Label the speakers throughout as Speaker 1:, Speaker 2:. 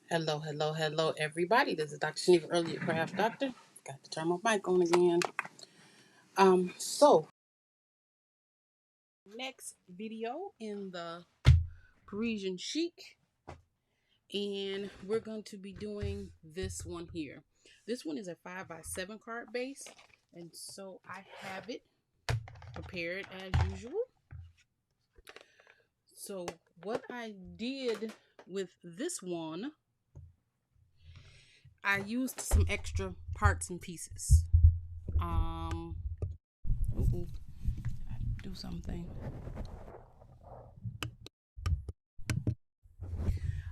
Speaker 1: Hello, hello, hello, everybody. This is Dr. Shaniva, earlier craft doctor. Got to turn my mic on again. So next video in the Parisian Chic, and we're going to be doing this one here. This one is a 5x7 card base, and so I have it prepared as usual. So what I did with this one, I used some extra parts and pieces. Do something.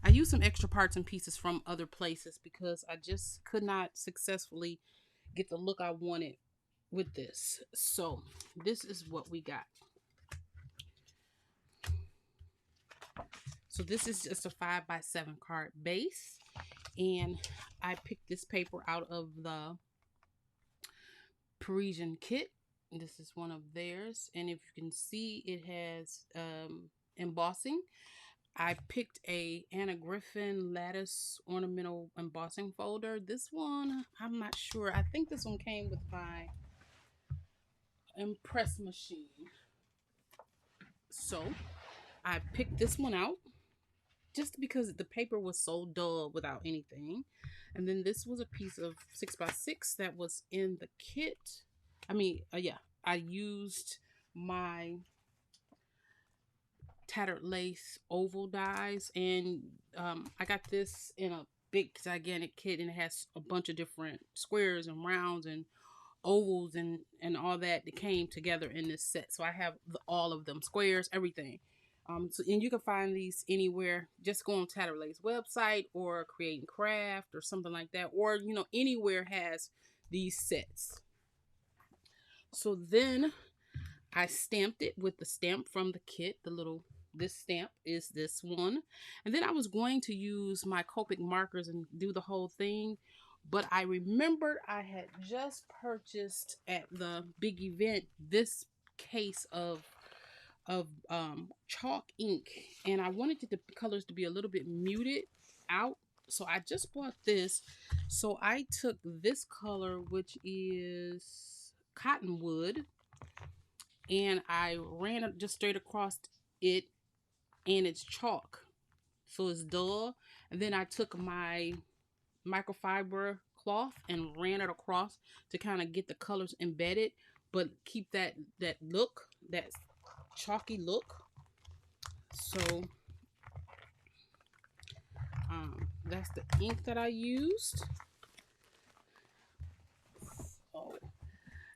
Speaker 1: I used some extra parts and pieces from other places because I just could not successfully get the look I wanted with this. So this is what we got. So this is just a 5x7 card base, and I picked this paper out of the Parisian kit. This is one of theirs, and if you can see, it has embossing. I picked a Anna Griffin lattice ornamental embossing folder. This one, I'm not sure. I think this one came with my impress machine. So I picked this one out just because the paper was so dull without anything. And then this was a piece of 6x6 that was in the kit. I used my tattered lace oval dies, and I got this in a big gigantic kit, and it has a bunch of different squares and rounds and ovals and all that came together in this set. So I have all of them, squares, everything. And you can find these anywhere. Just go on Tattered Lace website or Create and Craft or something like that, or anywhere has these sets. So then I stamped it with the stamp from the kit. This stamp is this one. And then I was going to use my Copic markers and do the whole thing, but I remembered I had just purchased at the big event this case of chalk ink, and I wanted the colors to be a little bit muted out. So I just bought this. So I took this color, which is Cottonwood, and I ran it just straight across it, and it's chalk, so it's dull. And then I took my microfiber cloth and ran it across to kind of get the colors embedded, but keep that look, that chalky look. So that's the ink that I used.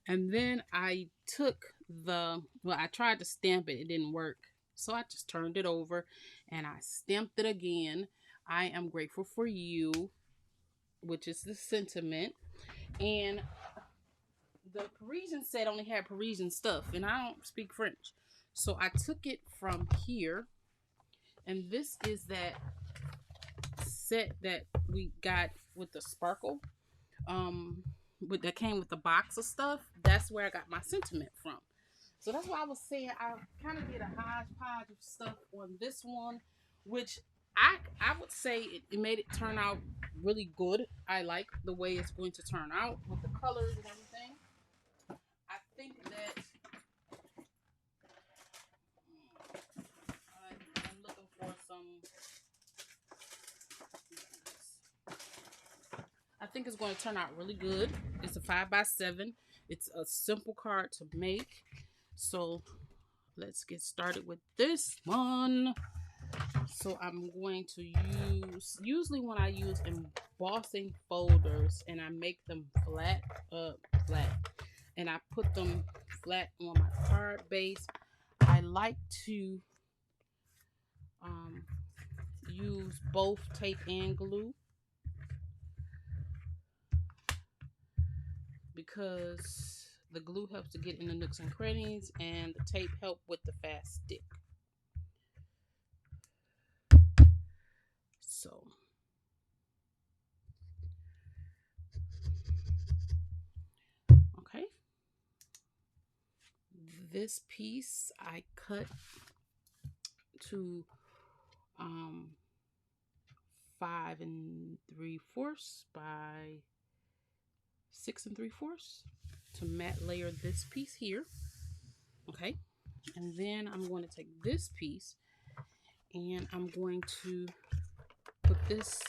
Speaker 1: And then I took I tried to stamp it. It didn't work. So I just turned it over and I stamped it again. I am grateful for you, which is the sentiment. And the Parisian set only had Parisian stuff, and I don't speak French. So I took it from here. And this is that set that we got with the sparkle. That came with the box of stuff. That's where I got my sentiment from. So that's why I was saying I kind of did a hodgepodge of stuff on this one, which I would say it made it turn out really good. I like the way it's going to turn out with the colors and everything. I think that I'm looking for some. I think it's going to turn out really good. It's a 5x7. It's a simple card to make. So let's get started with this one. So I'm going to usually when I use embossing folders and I make them flat, and I put them flat on my card base, I like to use both tape and glue, because the glue helps to get in the nooks and crannies and the tape help with the fast stick. So okay, this piece I cut to 5 3/4 by 6 3/4 to matte layer this piece here. Okay, and then I'm going to take this piece and I'm going to put this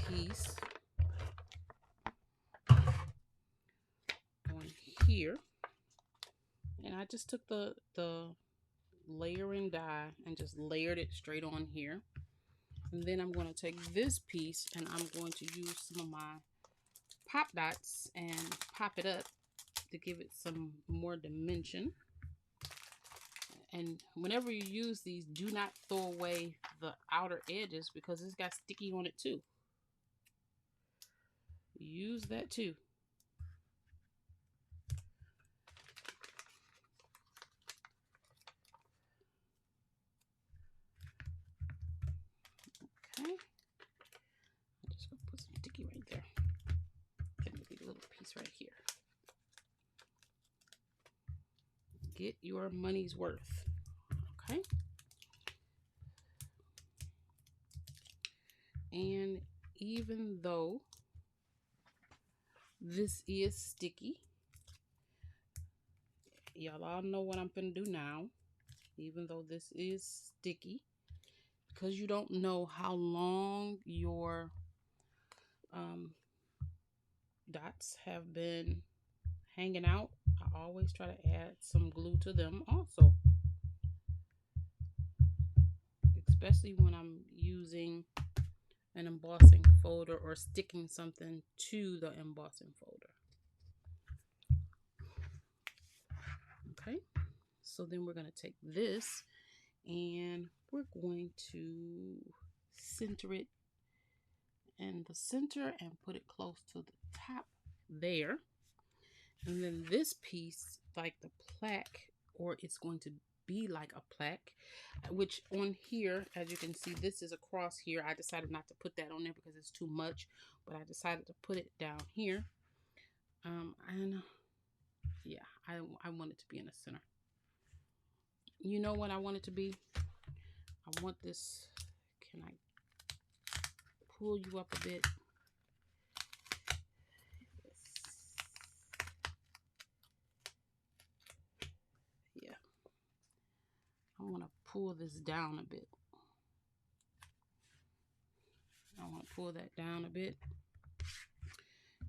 Speaker 1: piece on here, and I just took the layering die and just layered it straight on here. And then I'm going to take this piece and I'm going to use some of my pop dots and pop it up to give it some more dimension. And whenever you use these, do not throw away the outer edges because it's got sticky on it too. Use that too. Okay, I'm just gonna put some sticky right there. Maybe a little piece right here. Get your money's worth. Okay. And even though this is sticky, y'all all know what I'm gonna do now. Even though this is sticky, because you don't know how long your dots have been hanging out, I always try to add some glue to them also, especially when I'm using an embossing folder or sticking something to the embossing folder. Okay, so then we're going to take this and we're going to center it in the center and put it close to the top there. And then this piece, like the plaque, or it's going to be like a plaque, which on here, as you can see, this is a cross here. I decided not to put that on there because it's too much, but I decided to put it down here. And yeah, I want it to be in the center. You know what I want it to be? I want this, can I pull you up a bit? Yeah. I want to pull this down a bit. I want to pull that down a bit.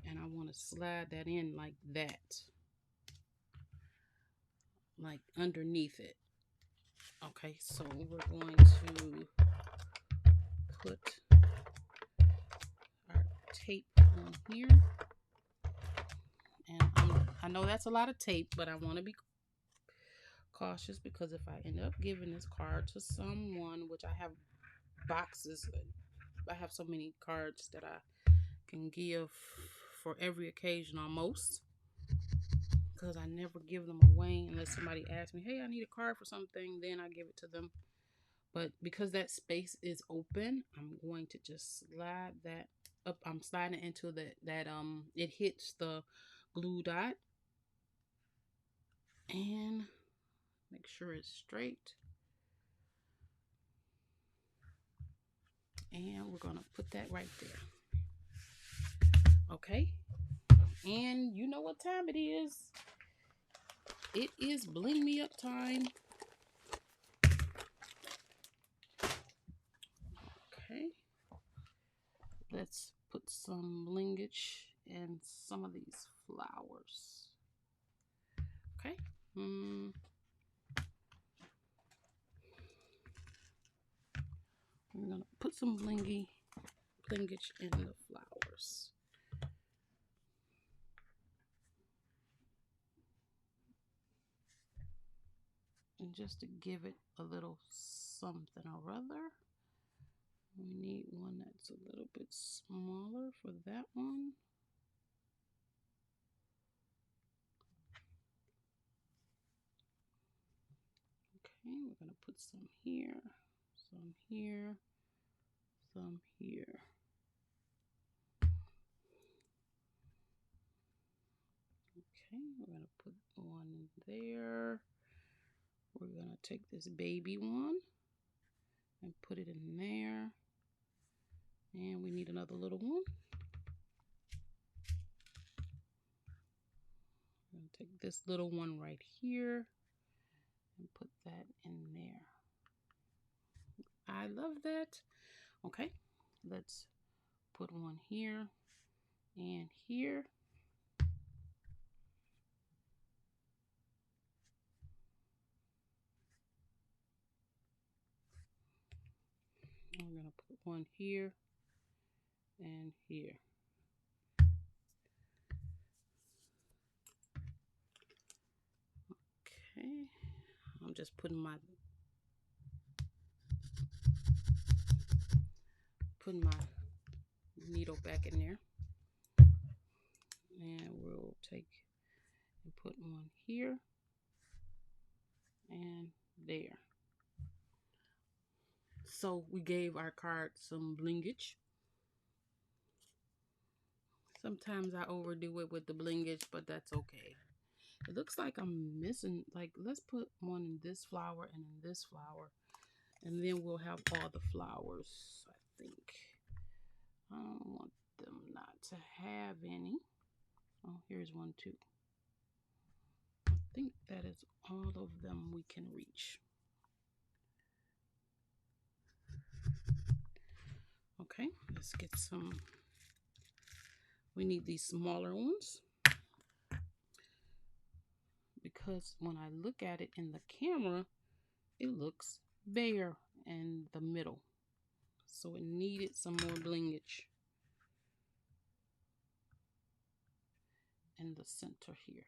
Speaker 1: And I want to slide that in like that. Like underneath it. Okay, so we're going to put our tape on here. And I know that's a lot of tape, but I want to be cautious because if I end up giving this card to someone, which I have boxes, I have so many cards that I can give for every occasion almost, because I never give them away unless somebody asks me, hey, I need a card for something, then I give it to them. But because that space is open, I'm going to just slide that up. I'm sliding it into that it hits the glue dot and make sure it's straight. And we're gonna put that right there. Okay, and you know what time it is. It is bling me up time. Okay, let's put some blingage in some of these flowers. Okay. We're gonna put some blingage in the flowers. And just to give it a little something or other, we need one that's a little bit smaller for that one. Okay, we're gonna put some here, some here, some here. Okay, we're gonna put one there. We're gonna take this baby one and put it in there. another little one. I'm going to take this little one right here and put that in there. I love that. Okay, let's put one here and here. I'm going to put one here and here. Okay, I'm just putting my needle back in there, and we'll take and put one here and there. So we gave our card some blingage. Sometimes I overdo it with the blingage, but that's okay. It looks like I'm missing, like, let's put one in this flower and in this flower, and then we'll have all the flowers, I think. I don't want them not to have any. Oh, here's one too. I think that is all of them we can reach. Okay, let's get some. We need these smaller ones, because when I look at it in the camera, it looks bare in the middle. So it needed some more blingage in the center here.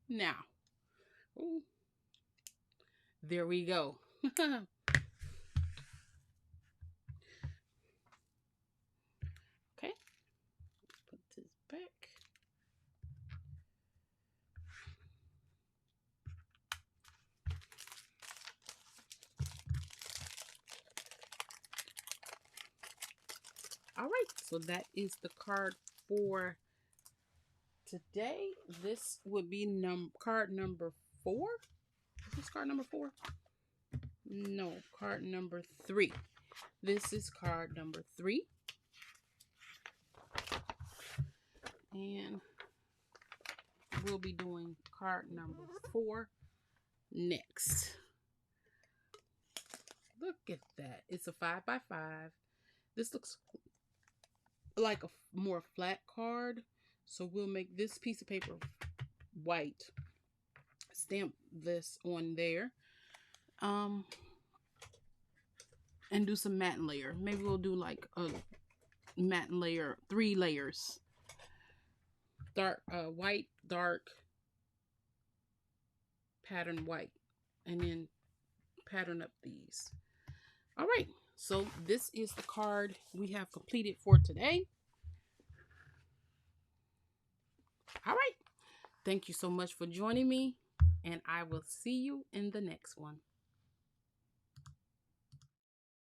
Speaker 1: Now, ooh, there we go. Okay, put this back. All right, so that is the card for today. This would be card number 4. Is this card number 4? No, card number 3. This is card number 3. And we'll be doing card number 4 next. Look at that. It's a 5x5. This looks like a more flat card. So we'll make this piece of paper white. Stamp this on there. And do some matte layer. Maybe we'll do like a matte layer, 3 layers. Dark, white, dark, pattern white, and then pattern up these. All right, so this is the card we have completed for today. All right, thank you so much for joining me, and I will see you in the next one.